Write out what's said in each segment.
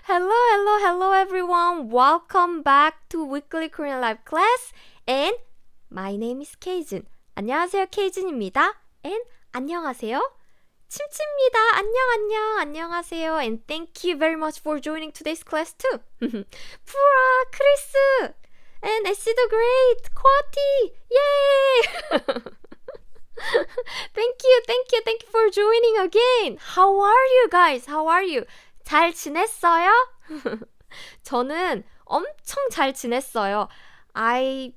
Hello everyone. Welcome back to Weekly Korean Live class. And my name is Keijin. 안녕하세요, 케이진입니다. And 안녕하세요. 침침입니다. 안녕하세요. And thank you very much for joining today's class too. 푸라, 크리스, and Essie the Great, Kwati. Yay! Thank you for joining again. How are you guys? How are you? 잘 지냈어요? 저는 엄청 잘 지냈어요. I've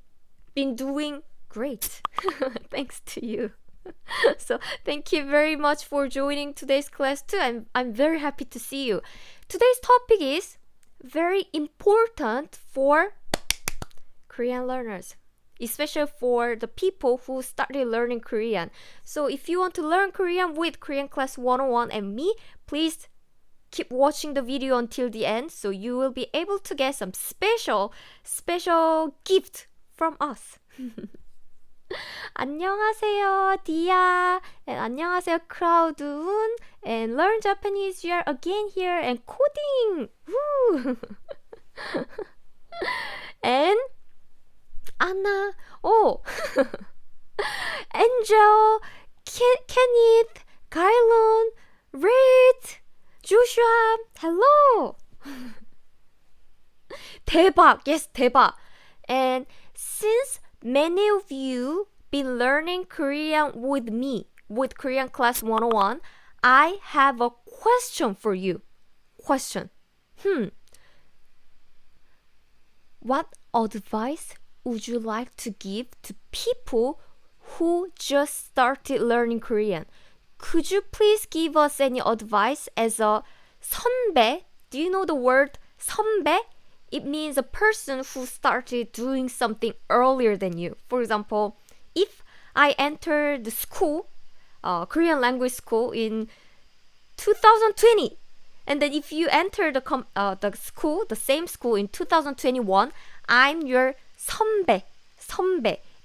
been doing great. Thanks to you. So thank you very much for joining today's class too. I'm very happy to see you. Today's topic is very important for Korean learners, especially for the people who started learning Korean. So if you want to learn Korean with Korean Class 101 and me, please keep watching the video until the end so you will be able to get some special gift from us. 안녕하세요, 디아. And 안녕하세요, 크라우드운. And learn Japanese, you are again here. And coding. Woo! And Anna. Oh. Angel. Kenneth. Kylon. Reed. Joshua. Hello. 대박. Yes, 대박. And since many of you been learning Korean with me, with Korean Class 101, I have a question for you. Question. What advice would you like to give to people who just started learning Korean? Could you please give us any advice as a 선배? Do you know the word 선배? It means a person who started doing something earlier than you. For example, if I entered the school, Korean language school in 2020, and then if you enter the school, the same school in 2021, I'm your 선배,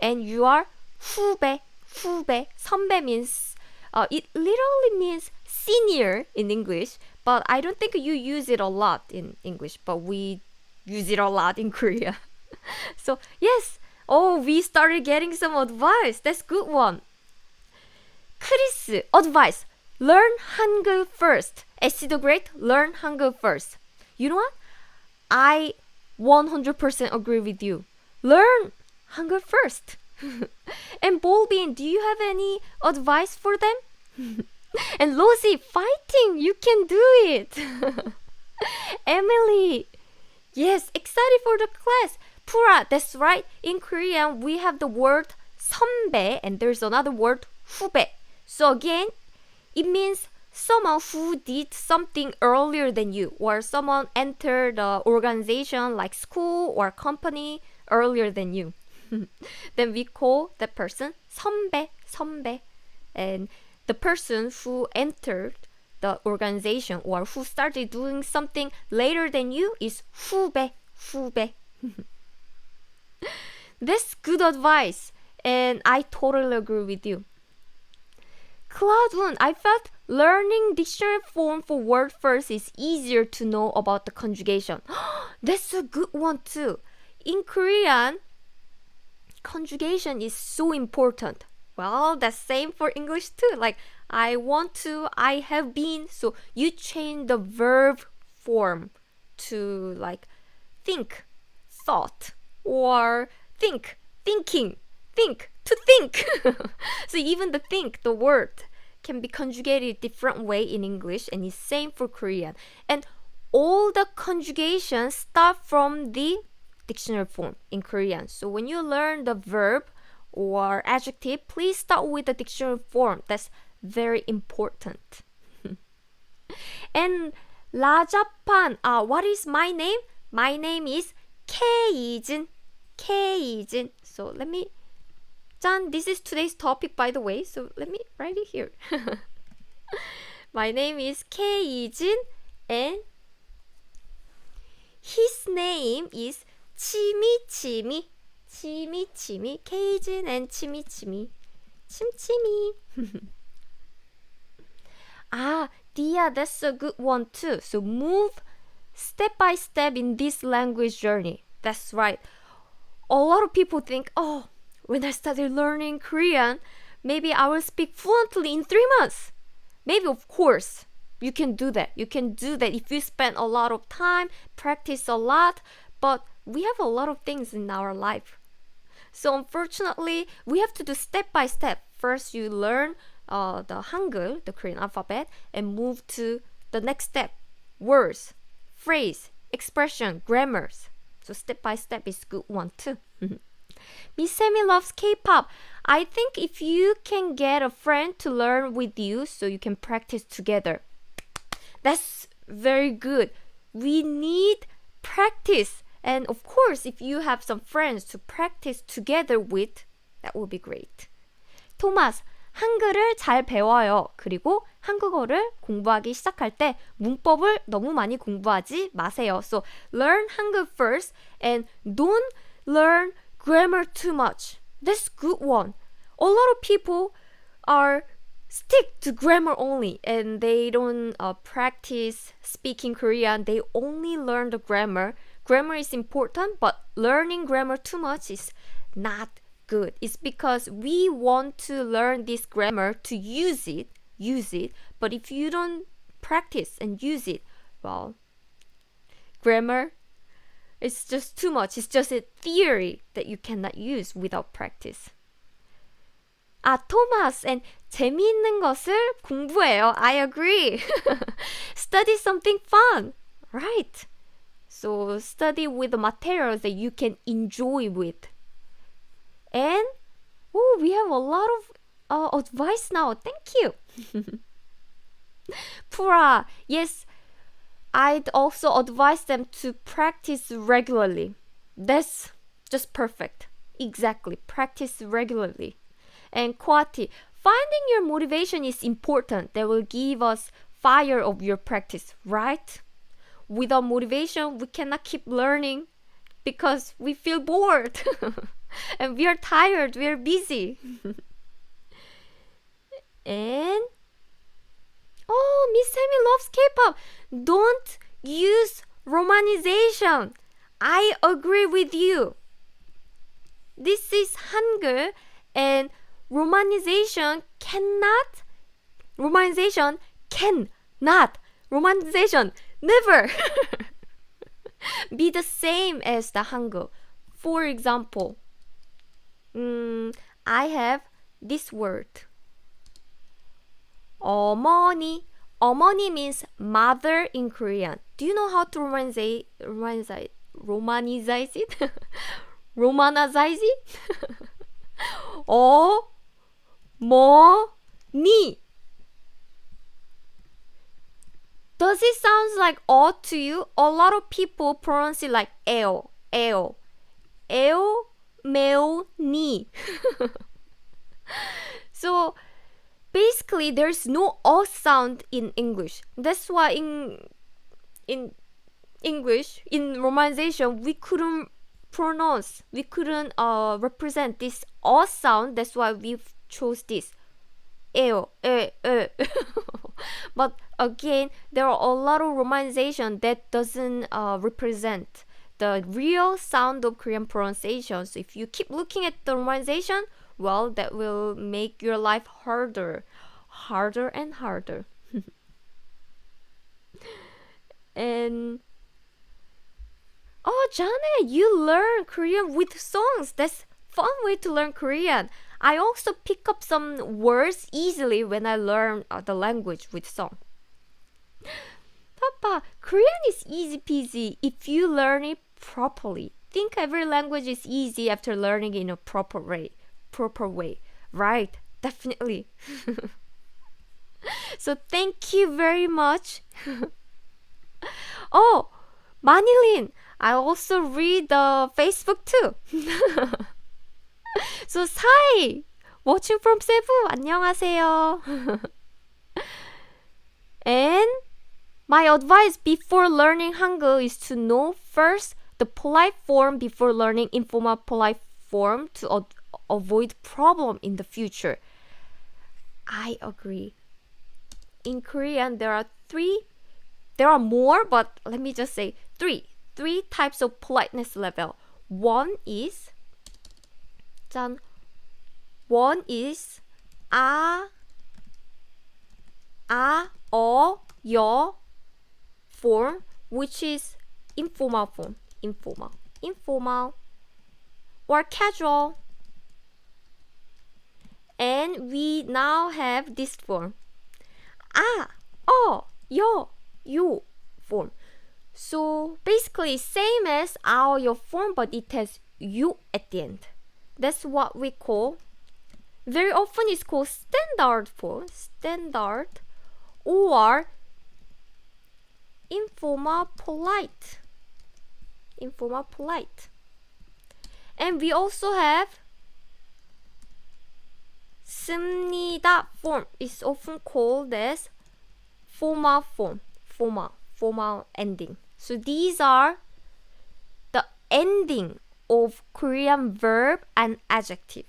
and you are 후배. 선배 means, it literally means senior in English, but I don't think you use it a lot in English, but we use it a lot in Korea. So yes, we started getting some advice. That's good one. 크리스, advice. Learn Hangul first. Essie the Great, learn Hangul first. You know what? I 100% agree with you. Learn Hangul first. And Bolbin, do you have any advice for them? And Rosie, fighting, you can do it. Emily, yes, excited for the class. Pura, that's right. In Korean, we have the word 선배 and there's another word 후배. So again, it means someone who did something earlier than you, or someone entered the organization like school or company earlier than you. Then we call that person 선배. And the person who entered the organization or who started doing something later than you is 후배. That's good advice, and I totally agree with you. Cloud1, I felt learning dictionary form for word first is easier to know about the conjugation. That's a good one too. In Korean, conjugation is so important. Well, that's same for English too. Like, I want to, I have been. So you change the verb form to like think, thought, or thinking, to think. So even the think, the word, can be conjugated different way in English, and it's same for Korean. And all the conjugations start from the dictionary form in Korean. So when you learn the verb or adjective, please start with the dictionary form. That's very important. And 라자판, what is my name? My name is Keijin. So let me, this is today's topic, by the way, so let me write it here. My name is Keijin, and his name is 치미치미. 케이진 and 치미치미. 침침이. Yeah, that's a good one too. So move step by step in this language journey. That's right. A lot of people think, oh, when I started learning Korean, maybe I will speak fluently in 3 months. Maybe, of course, you can do that. You can do that if you spend a lot of time, practice a lot, but we have a lot of things in our life. So unfortunately, we have to do step by step. First, you learn the Hangul, the Korean alphabet, and move to the next step. Words, phrase, expression, grammars. So step by step is good one too. Miss Sammy loves K-pop. I think if you can get a friend to learn with you so you can practice together, that's very good. We need practice. And of course, if you have some friends to practice together with, that would be great. 토마스, 한글을 잘 배워요. 그리고 한국어를 공부하기 시작할 때 문법을 너무 많이 공부하지 마세요. So learn Hangul first and don't learn grammar too much. That's good one. A lot of people are stick to grammar only and they don't practice speaking Korean. They only learn the grammar. Grammar is important, but learning grammar too much is not good. It's because we want to learn this grammar to use it. But if you don't practice and use it, well, grammar, it's just too much. It's just a theory that you cannot use without practice. 아, 토마스, and 재미있는 것을 공부해요. I agree. Study something fun, right? So study with the materials that you can enjoy with. And we have a lot of advice now. Thank you. Pura, yes, I'd also advise them to practice regularly. That's just perfect. Exactly. Practice regularly. And Kwati, finding your motivation is important. That will give us fire of your practice, right? Without motivation, we cannot keep learning because we feel bored and we are tired, we are busy. And Miss Sammy loves K-pop. Don't use romanization. I agree with you. This is Hangul and romanization never be the same as the Hangul. For example, I have this word. 어머니. 어머니 means mother in Korean. Do you know how to romanize it? Romanize it? 어머니. Does it sound like to you? A lot of people pronounce it like 에오. 에오, 메오, 니. So basically, there's no sound in English. That's why in English, in romanization, we couldn't represent this sound. That's why we chose this. 에요, But again, there are a lot of romanization that doesn't represent the real sound of Korean pronunciation. So if you keep looking at the romanization, well, that will make your life harder and harder. And Janet, you learn Korean with songs. That's fun way to learn Korean. I also pick up some words easily when I learn the language with song. Papa, Korean is easy peasy if you learn it properly. Think every language is easy after learning in a proper way. Right, definitely. So thank you very much. Manilin, I also read the Facebook too. So Sai, watching from Cebu, 안녕하세요. And my advice before learning Hangul is to know first the polite form before learning informal polite form to avoid problem in the future. I agree. in Korean, there are more, but let me just say three types of politeness level. One is 아, 여 form, which is informal form, informal or casual. And we now have this form, 아, 여, 요 form. So basically same as our your form, but it has you at the end. That's what we call, very often it's called standard form, or informal polite. And we also have 씁니다 form. It's often called as formal form, formal ending. So these are the ending of Korean verb and adjective.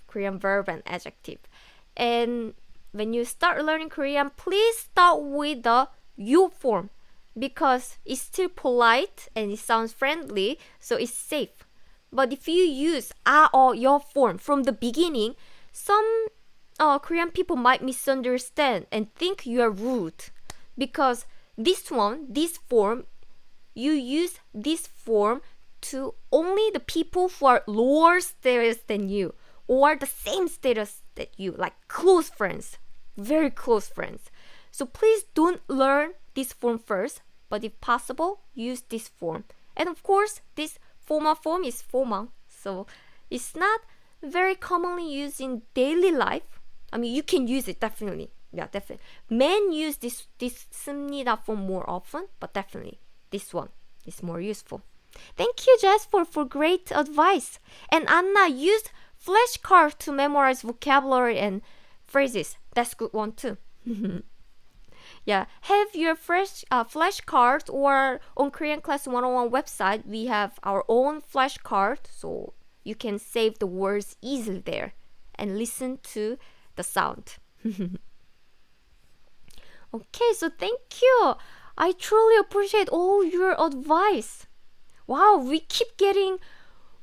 And when you start learning Korean, please start with the you form, because it's still polite and it sounds friendly, so it's safe. But if you use 아, 여 form from the beginning, some Korean people might misunderstand and think you are rude, because this form, you use this form to only the people who are lower status than you or the same status that you, like close friends, very close friends. So please don't learn this form first, but if possible, use this form. And of course, this formal form is formal, so it's not very commonly used in daily life. I mean, you can use it definitely. Yeah, definitely. Men use this 씁니다 form more often, but definitely this one is more useful. Thank you, Jess, for great advice. And Anna used flashcards to memorize vocabulary and phrases. That's good one too. Yeah, have your flashcards, or on Korean Class 101 website, we have our own flashcard, so you can save the words easily there and listen to the sound. Okay, so thank you. I truly appreciate all your advice. Wow, we keep getting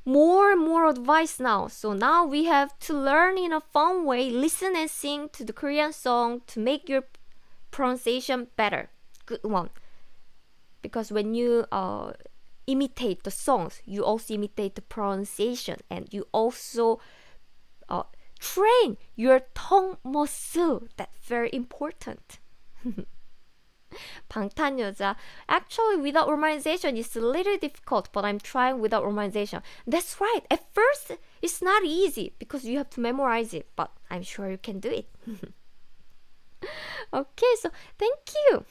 more and more advice now. So now we have to learn in a fun way, listen and sing to the Korean song to make your pronunciation better. Good one. Because when you imitate the songs, you also imitate the pronunciation, and you also train your tongue muscle. That's very important. 방탄여자. Actually, without romanization, it's a little difficult, but I'm trying without romanization. That's right. At first, it's not easy because you have to memorize it, but I'm sure you can do it. Okay, so thank you.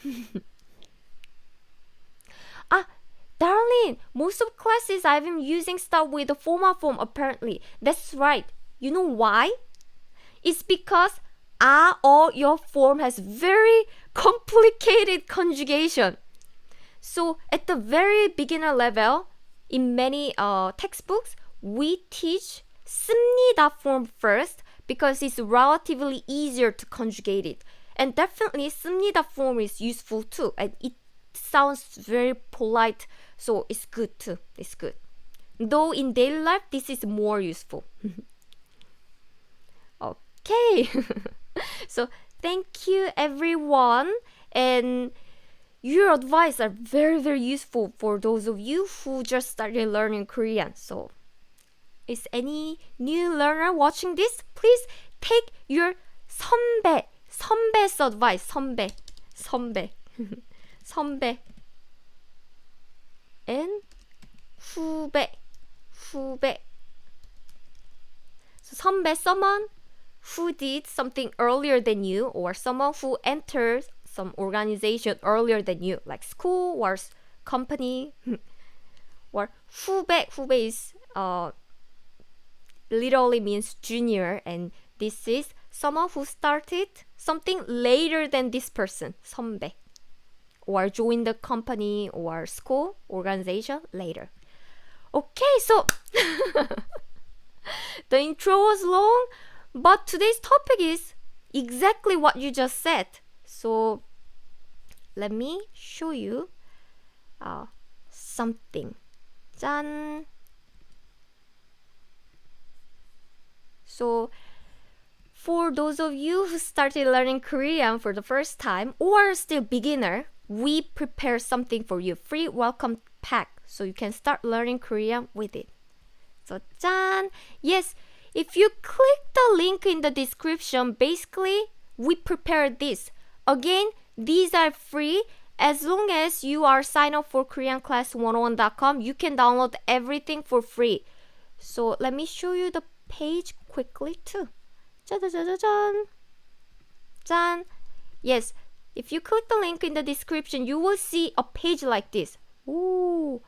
Darling, most of classes I've been using start with the formal form apparently. That's right. You know why? It's because your form has very complicated conjugation. So at the very beginner level, in many textbooks, we teach 씁니다 form first because it's relatively easier to conjugate it. And definitely 씁니다 form is useful too, and it sounds very polite, so it's good too. It's good. Though in daily life, this is more useful. Okay. So thank you everyone, and your advice are very, very useful for those of you who just started learning Korean. So is any new learner watching this? Please take your 선배's advice. 선배 and 후배. So 선배, someone who did something earlier than you, or someone who entered some organization earlier than you, like school or company. Or 후배 is literally means junior, and this is someone who started something later than this person, 선배, or joined the company or school organization later. Okay, so the intro was long, but today's topic is exactly what you just said. So let me show you something. 짠. So for those of you who started learning Korean for the first time or still beginner, we prepare something for you, free welcome pack, so you can start learning Korean with it. So 짠! Yes, if you click the link in the description, basically we prepared this. Again, these are free. As long as you are signed up for KoreanClass101.com, you can download everything for free. So let me show you the page quickly too. 짜자자자잔. 짠. Yes, if you click the link in the description, you will see a page like this. Ooh.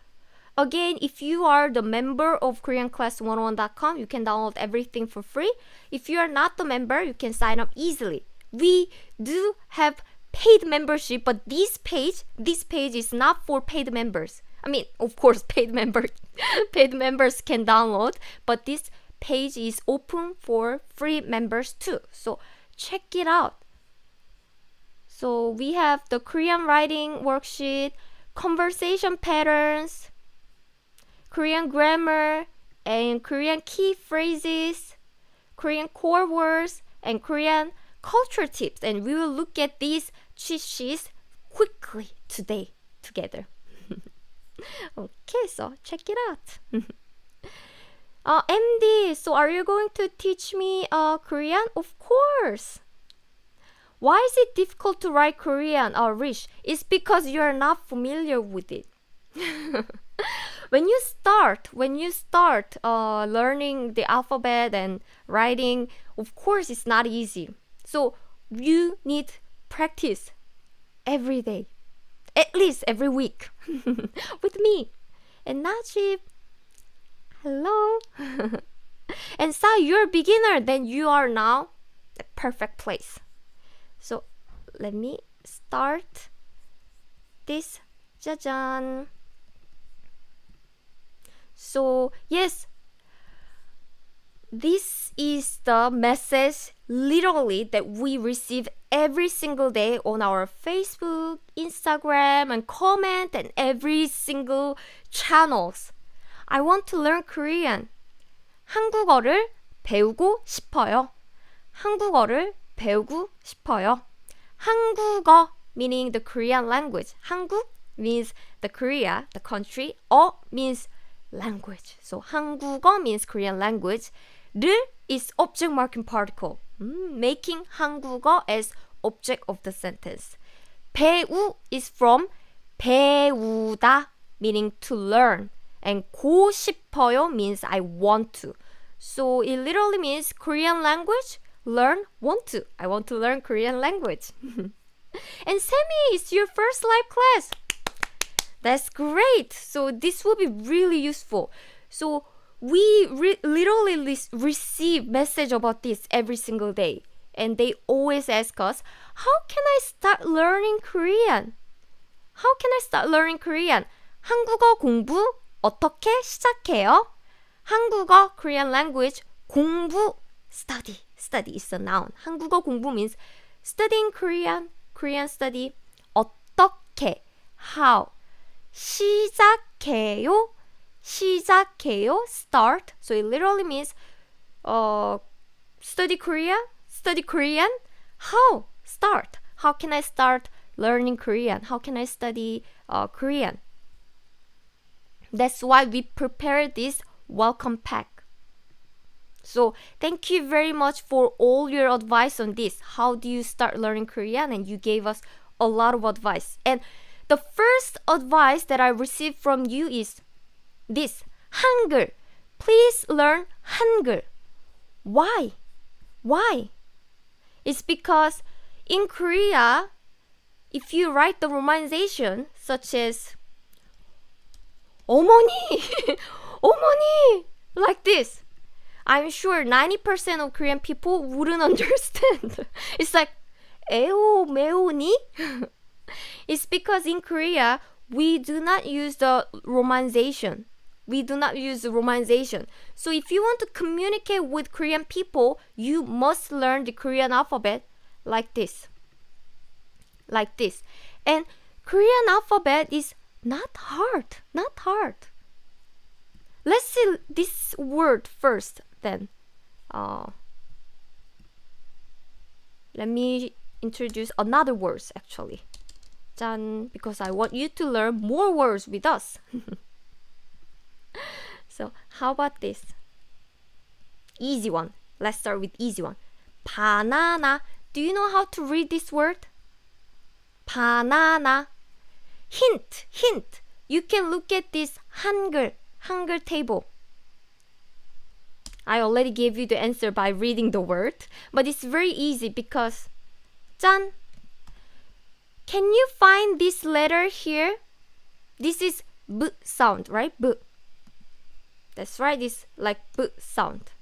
Again, if you are the member of KoreanClass101.com, you can download everything for free. If you are not the member, you can sign up easily. We do have paid membership, but this page is not for paid members. I mean, of course, paid members can download, but this page is open for free members too. So check it out. So we have the Korean writing worksheet, conversation patterns, Korean grammar, and Korean key phrases, Korean core words, and Korean culture tips. And we will look at these cheat sheets quickly today together. Okay, so check it out. MD, so are you going to teach me Korean? Of course. Why is it difficult to write Korean, Rich? It's because you are not familiar with it. When you start learning the alphabet and writing, of course it's not easy. So you need practice every day, at least every week, with me. And Najib, hello. And Sa, you're a beginner, then you are now the perfect place. So let me start this. 짜잔. So yes, this is the message literally that we receive every single day on our Facebook, Instagram, and comment and every single channels. I want to learn Korean. 한국어를 배우고 싶어요. 한국어를 배우고 싶어요. 한국어 meaning the Korean language. 한국 means the Korea, the country. 어 means language. So 한국어 means Korean language. 를 is object marking particle, making 한국어 as object of the sentence. 배우 is from 배우다, meaning to learn. And 고 싶어요 means I want to. So it literally means Korean language, learn, want to. I want to learn Korean language. And Sammy, it's your first live class. That's great. So this will be really useful. So we literally receive message about this every single day. And they always ask us, how can I start learning Korean? How can I start learning Korean? 한국어 공부 어떻게 시작해요? 한국어, Korean language, 공부, study. Study is a noun. 한국어 공부 means studying Korean, Korean study. 어떻게, how. 시작해요, 시작해요, start. So it literally means study Korean. How? Start. How can I start learning Korean? How can I study Korean? That's why we prepared this welcome pack. So thank you very much for all your advice on this. How do you start learning Korean? And you gave us a lot of advice. And the first advice that I received from you is this. Hangul. Please learn Hangul. Why? Why? It's because in Korea, if you write the romanization, such as 어머니, 어머니, like this, I'm sure 90% of Korean people wouldn't understand. It's like 에오 매오니? It's because in Korea, we do not use the romanization. So if you want to communicate with Korean people, you must learn the Korean alphabet like this. And Korean alphabet is not hard. Not hard. Let's see this word first then. Let me introduce another words actually. 짠, because I want you to learn more words with us. So how about this? Easy one. Let's start with easy one. Banana. Do you know how to read this word? Banana. Hint. You can look at this Hangul table. I already gave you the answer by reading the word, but it's very easy because 짠. Can you find this letter here? This is B sound, right? B. That's right, it's like B sound.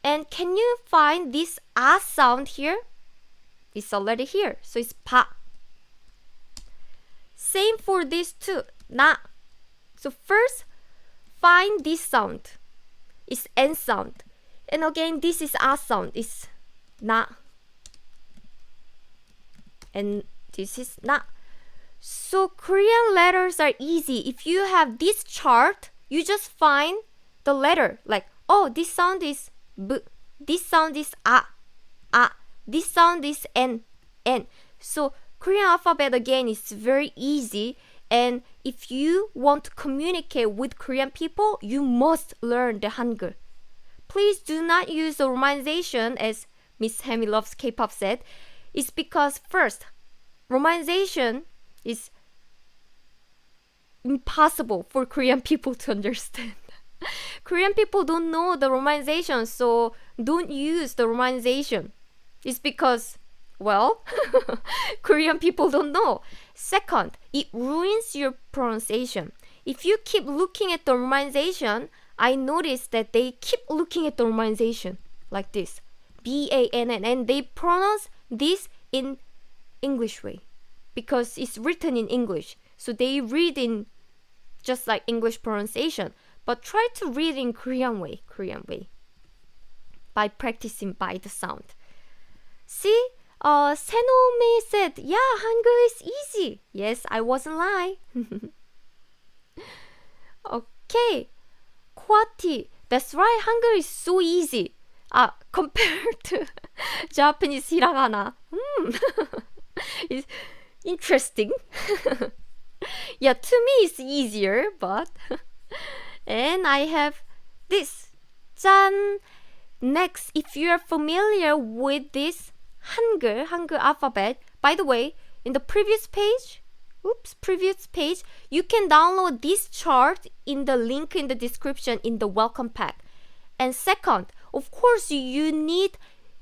And can you find this A sound here? It's already here, so it's pa. Same for this too, na. So first, find this sound. It's N sound. And again, this is A sound. It's na. And this is na. So Korean letters are easy. If you have this chart, you just find the letter. Like, oh, this sound is B. This sound is A. This sound is N. So Korean alphabet again is very easy. And if you want to communicate with Korean people, you must learn the Hangul. Please do not use the romanization, as Miss Hemi Loves K-pop said. It's because first, romanization is impossible for Korean people to understand. Korean people don't know the romanization, so don't use the romanization. It's because, well, Korean people don't know. Second, it ruins your pronunciation. If you keep looking at the romanization, I noticed that they keep looking at the romanization like this. B-A-N-N, and they pronounce this in English way because it's written in English. So they read in just like English pronunciation, but try to read in Korean way by practicing by the sound. See? Senome said, yeah, Hangul is easy. Yes, I wasn't lying. Okay. Kwati, that's right, Hangul is so easy. Compared to Japanese hiragana. It's interesting. Yeah, to me it's easier, but and I have this. 짠. Next, if you are familiar with this Hangul alphabet, by the way, in the previous page, you can download this chart in the link in the description in the welcome pack. And second, of course, you need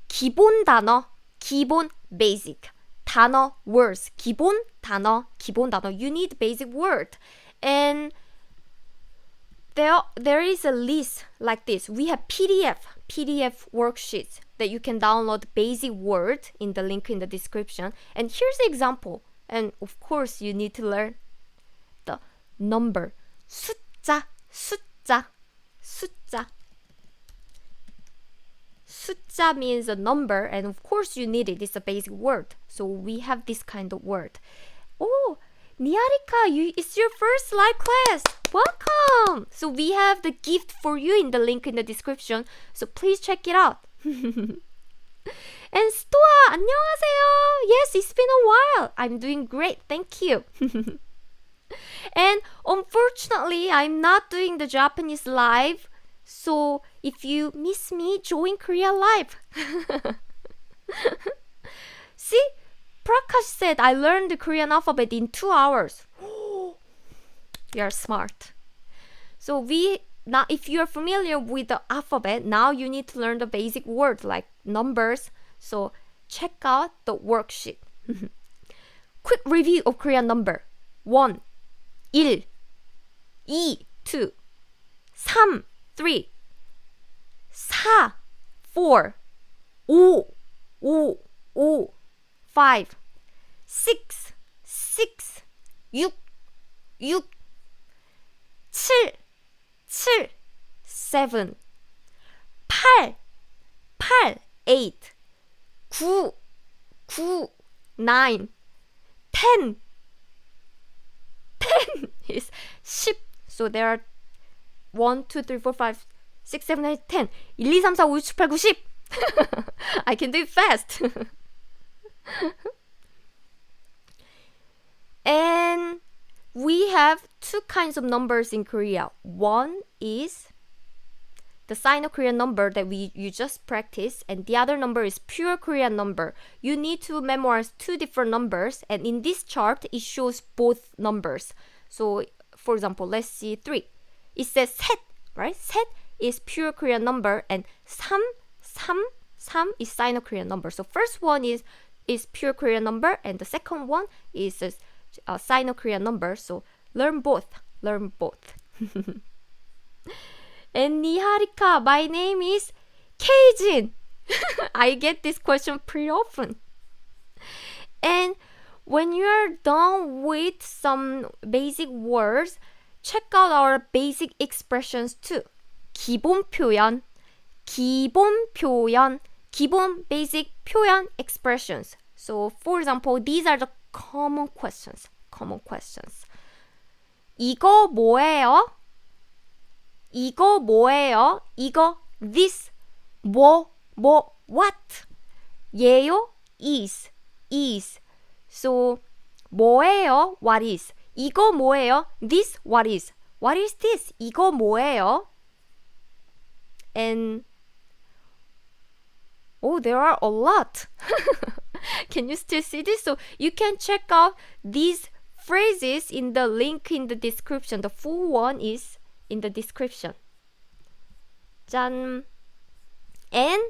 기본 단어, 기본 basic 단어 words, 기본 단어. You need basic word. And there is a list like this. We have PDF worksheets that you can download basic word in the link in the description. And here's the example. And of course, you need to learn the number. 숫자. 숫자 means a number, and of course you need it. It's a basic word. So we have this kind of word. Oh, Niarika, it's your first live class. Welcome. So we have the gift for you in the link in the description. So please check it out. And Stoa, 안녕하세요. Yes, it's been a while. I'm doing great. Thank you. And unfortunately, I'm not doing the Japanese live. So if you miss me, join Korea Live. See? Prakash said, I learned the Korean alphabet in 2 hours. You're smart. So if you're familiar with the alphabet, now you need to learn the basic words like numbers. So check out the worksheet. Quick review of Korean number. 1, 2, 3, 4, 5, 6, 6, 7, 7, 8, 9, 10, 10. So there are 1, 2, 3, 4, 5, 6, 7, 8, 10. 1, 2, 3, 4, 5, 6, 7, 8, 9, 10. I can do it fast. And we have two kinds of numbers in Korea. One is the Sino-Korean number that you just practiced, and the other number is pure Korean number. You need to memorize two different numbers, and in this chart, it shows both numbers. So, for example, let's see 3. It says 셋, right? 셋 is pure Korean number, and 삼 is Sino-Korean number. So first one is pure Korean number, and the second one is a Sino-Korean number. So learn both. And Niharika, my name is Keijin. I get this question pretty often. And when you're done with some basic words, check out our basic expressions too. 기본 표현, 기본 basic 표현 expressions. So for example, these are the common questions. 이거 뭐예요? 이거 this what? 얘요 is. So 뭐예요? What is? 이거 뭐예요? This what is? What is this? 이거 뭐예요? And there are a lot. Can you still see this? So you can check out these phrases in the link in the description. The full one is in the description. 짠. And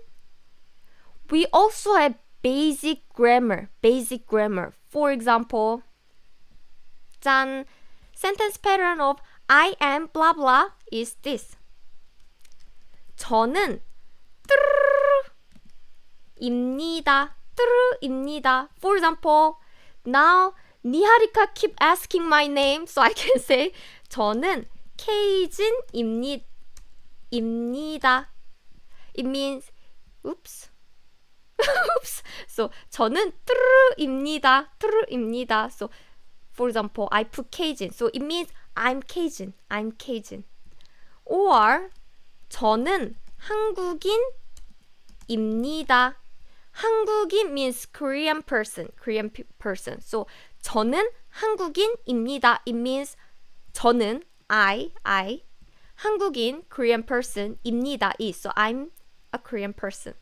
we also have basic grammar. For example, 짠. Sentence pattern of I am blah blah is this. 저는 입니다. For example, now Niharika keep asking my name, so I can say 저는 케이진입니다. It means oops. So 저는 입니다. So for example, I put 케이진, so it means I'm Cajun. Or 저는 한국인입니다. 한국인 means Korean person. So 저는 한국인입니다. It means 저는 I 한국인 Korean person입니다 is. So I'm a Korean person.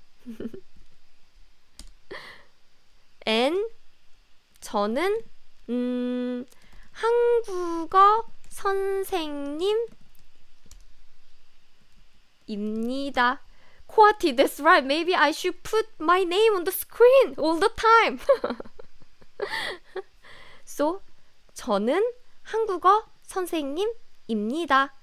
And 저는 한국어 선생님입니다. Kwati, that's right. Maybe I should put my name on the screen all the time. So, 저는 한국어 선생님입니다.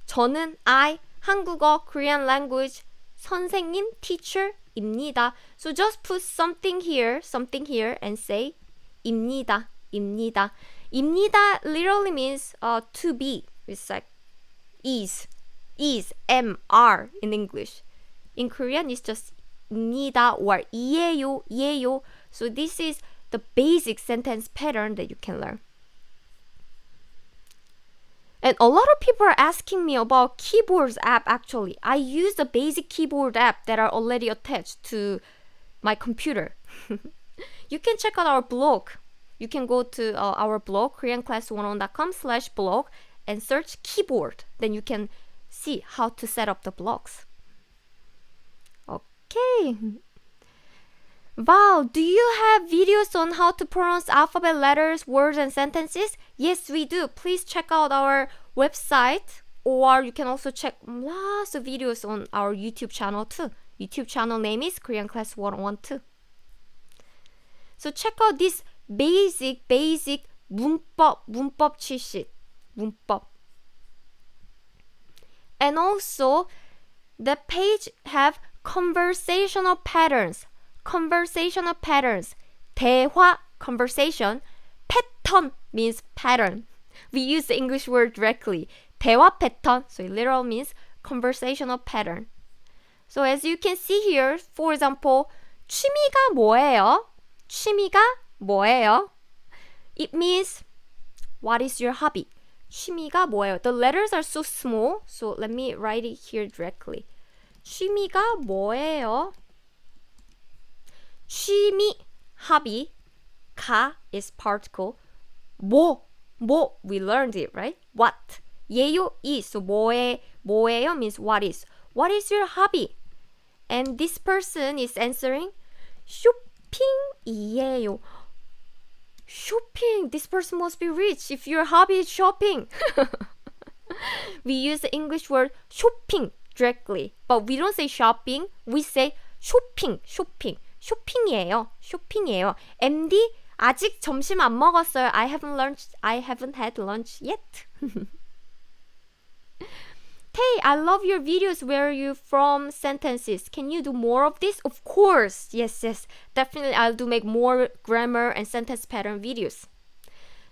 저는 I 한국어 Korean language 선생님 teacher입니다. So just put something here and say 입니다. 입니다 literally means to be. It's like is MR in English. In Korean, it's just 입니다 or 이에요. So this is the basic sentence pattern that you can learn. And a lot of people are asking me about keyboards app actually. I use the basic keyboard app that are already attached to my computer. You can check out our blog. You can go to our blog, koreanclass101.com/blog and search keyboard. Then you can see how to set up the blocks. Okay. Wow, do you have videos on how to pronounce alphabet letters, words, and sentences? Yes, we do. Please check out our website, or you can also check lots of videos on our YouTube channel too. YouTube channel name is Korean Class 101 too. So check out this basic 문법 치실. 문법. And also, the page have conversational patterns. 대화, conversation. Pattern means pattern. We use the English word directly. 대화 pattern, so it literally means conversational pattern. So as you can see here, for example, 취미가 뭐예요? It means what is your hobby? 취미가 뭐예요? The letters are so small, so let me write it here directly. 취미가 뭐예요? 취미, hobby, 가 is particle. 뭐, we learned it, right? What? 예요 is, so 뭐예요 means what is. What is your hobby? And this person is answering 쇼핑이에요. Shopping. This person must be rich if your hobby is shopping. We use the English word shopping directly, but we don't say shopping. We say shopping. 쇼핑이에요. MD 아직 점심 안 먹었어요. I haven't had lunch yet. Hey, I love your videos where you from sentences. Can you do more of this? Of course. Yes. Definitely I'll make more grammar and sentence pattern videos.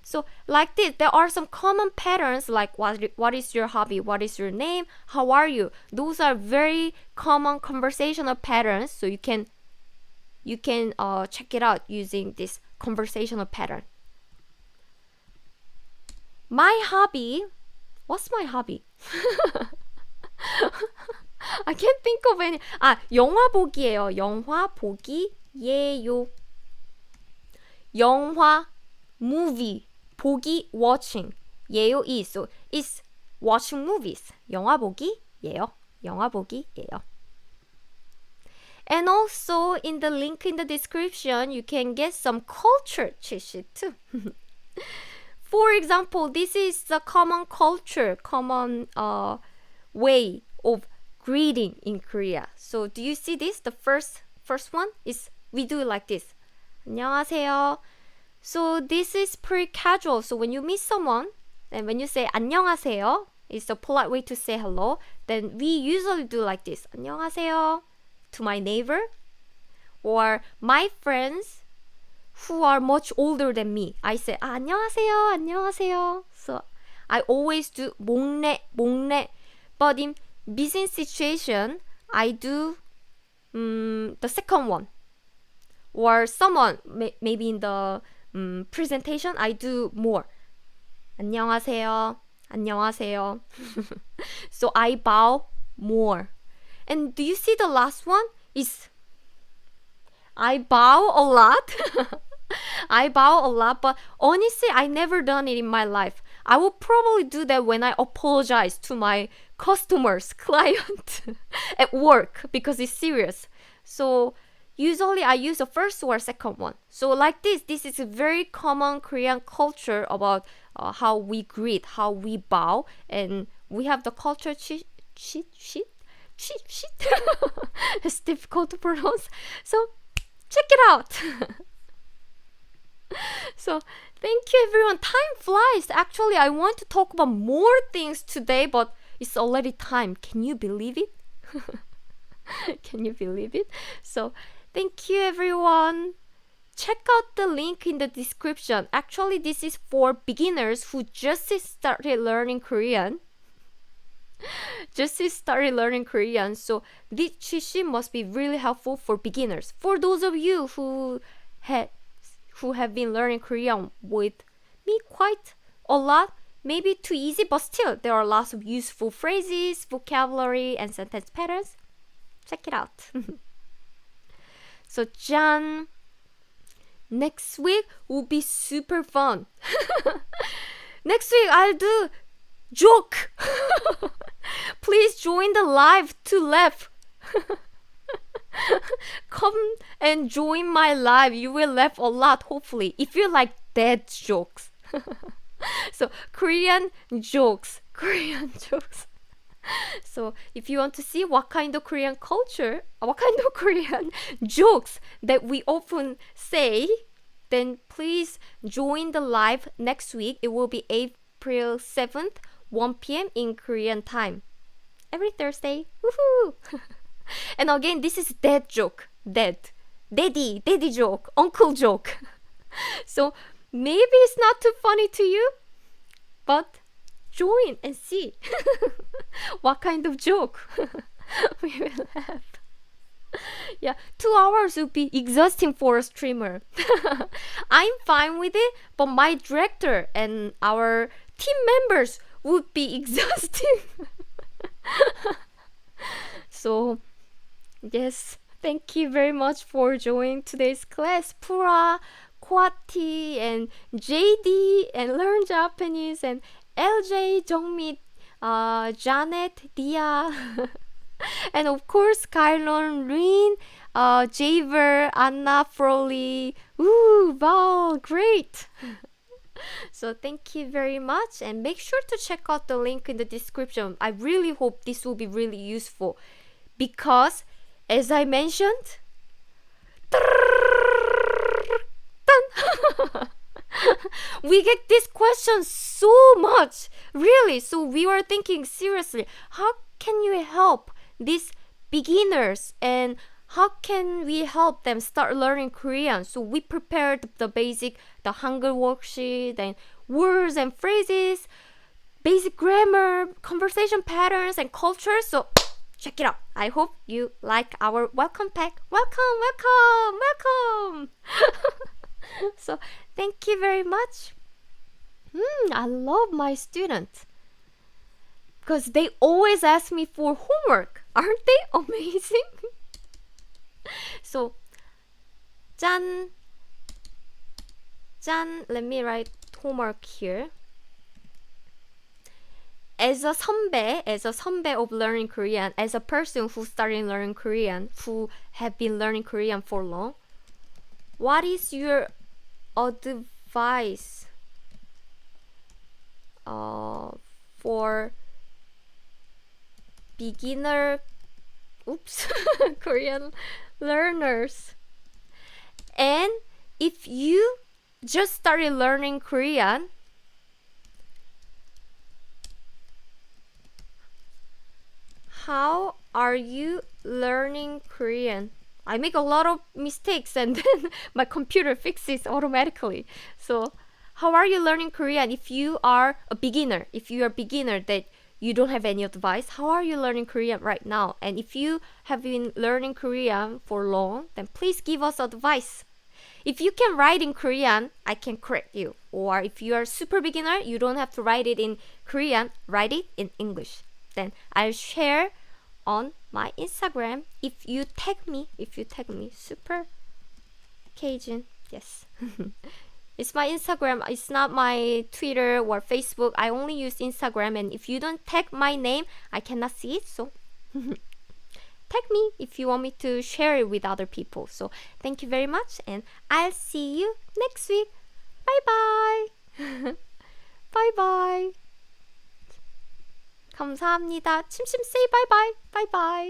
So like this, there are some common patterns like what is your hobby? What is your name? How are you? Those are very common conversational patterns. So you can check it out using this conversational pattern. My hobby. What's my hobby? I can't think of any. 영화 보기예요. 영화 보기예요. 영화, movie, 보기, watching. 예요 is. So it's watching movies. 영화 보기예요. 영화 보기예요. And also in the link in the description, you can get some culture cheat sheet too. For example, this is the common culture, common way of greeting in Korea. So do you see this? The first one is we do it like this. 안녕하세요. So this is pretty casual. So when you meet someone and when you say 안녕하세요, it's a polite way to say hello. Then we usually do like this. 안녕하세요 to my neighbor or my friends who are much older than me. I say 안녕하세요. So I always do 목례. But in business situation, I do the second one. Or someone, maybe in the presentation, I do more. 안녕하세요. So I bow more. And do you see the last one? Is I bow a lot. I bow a lot, but honestly, I never done it in my life. I will probably do that when I apologize to my customers, client at work because it's serious. So usually I use the first or second one. So like this is a very common Korean culture about how we greet, how we bow, and we have the culture cheat sheet. It's difficult to pronounce. So check it out. So thank you everyone. Time flies. Actually, I want to talk about more things today, but it's already time. Can you believe it? Can you believe it? So thank you everyone. Check out the link in the description. Actually, this is for beginners who just started learning Korean. So this cheat sheet must be really helpful for beginners. For those of you who have been learning Korean with me quite a lot, maybe too easy, but still there are lots of useful phrases, vocabulary, and sentence patterns. Check it out. So 짠! Next week will be super fun. Next week I'll do joke. Please join the live to laugh. Come and join my live. You will laugh a lot, hopefully, if you like dead jokes. So Korean jokes. So if you want to see what kind of Korean culture, what kind of Korean jokes that we often say, then please join the live next week. It will be April 7th, 1 p.m. in Korean time. Every Thursday. Woohoo! And again, this is dad joke. Daddy joke. Uncle joke. So maybe it's not too funny to you, but join and see what kind of joke we will have. Yeah, 2 hours would be exhausting for a streamer. I'm fine with it, but my director and our team members would be exhausting. So, yes, thank you very much for joining today's class. Pura, Kwati, and JD, and Learn Japanese, and LJ, Jongmi, Janet, Dia, and of course, Kylon, Rin, Javer, Anna, Froley. Ooh, wow, great! So thank you very much, and make sure to check out the link in the description. I really hope this will be really useful because, as I mentioned, we get this question so much, really. So we were thinking seriously, how can you help these beginners and how can we help them start learning Korean? So we prepared the basic, the Hangul worksheet and words and phrases, basic grammar, conversation patterns and culture. So check it out. I hope you like our welcome pack. Welcome, welcome, welcome. So thank you very much. I love my students because they always ask me for homework. Aren't they amazing? So, 짠, 짠. Let me write homework here. As a 선배 of learning Korean, as a person who started learning Korean, who have been learning Korean for long, what is your advice for beginner Korean learners? And if you just started learning Korean, how are you learning Korean? I make a lot of mistakes and then my computer fixes automatically. So how are you learning Korean if you are a beginner? If you are a beginner that you don't have any advice, how are you learning Korean right now? And if you have been learning Korean for long, then please give us advice. If you can write in Korean, I can correct you. Or if you are a super beginner, you don't have to write it in Korean, write it in English. Then I'll share on my Instagram if you tag me, super Cajun. Yes. It's my Instagram. It's not my Twitter or Facebook. I only use Instagram, and if you don't tag my name, I cannot see it. So tag me if you want me to share it with other people. So thank you very much, and I'll see you next week. Bye bye. Bye bye. 감사합니다. 침침 say bye bye. Bye bye.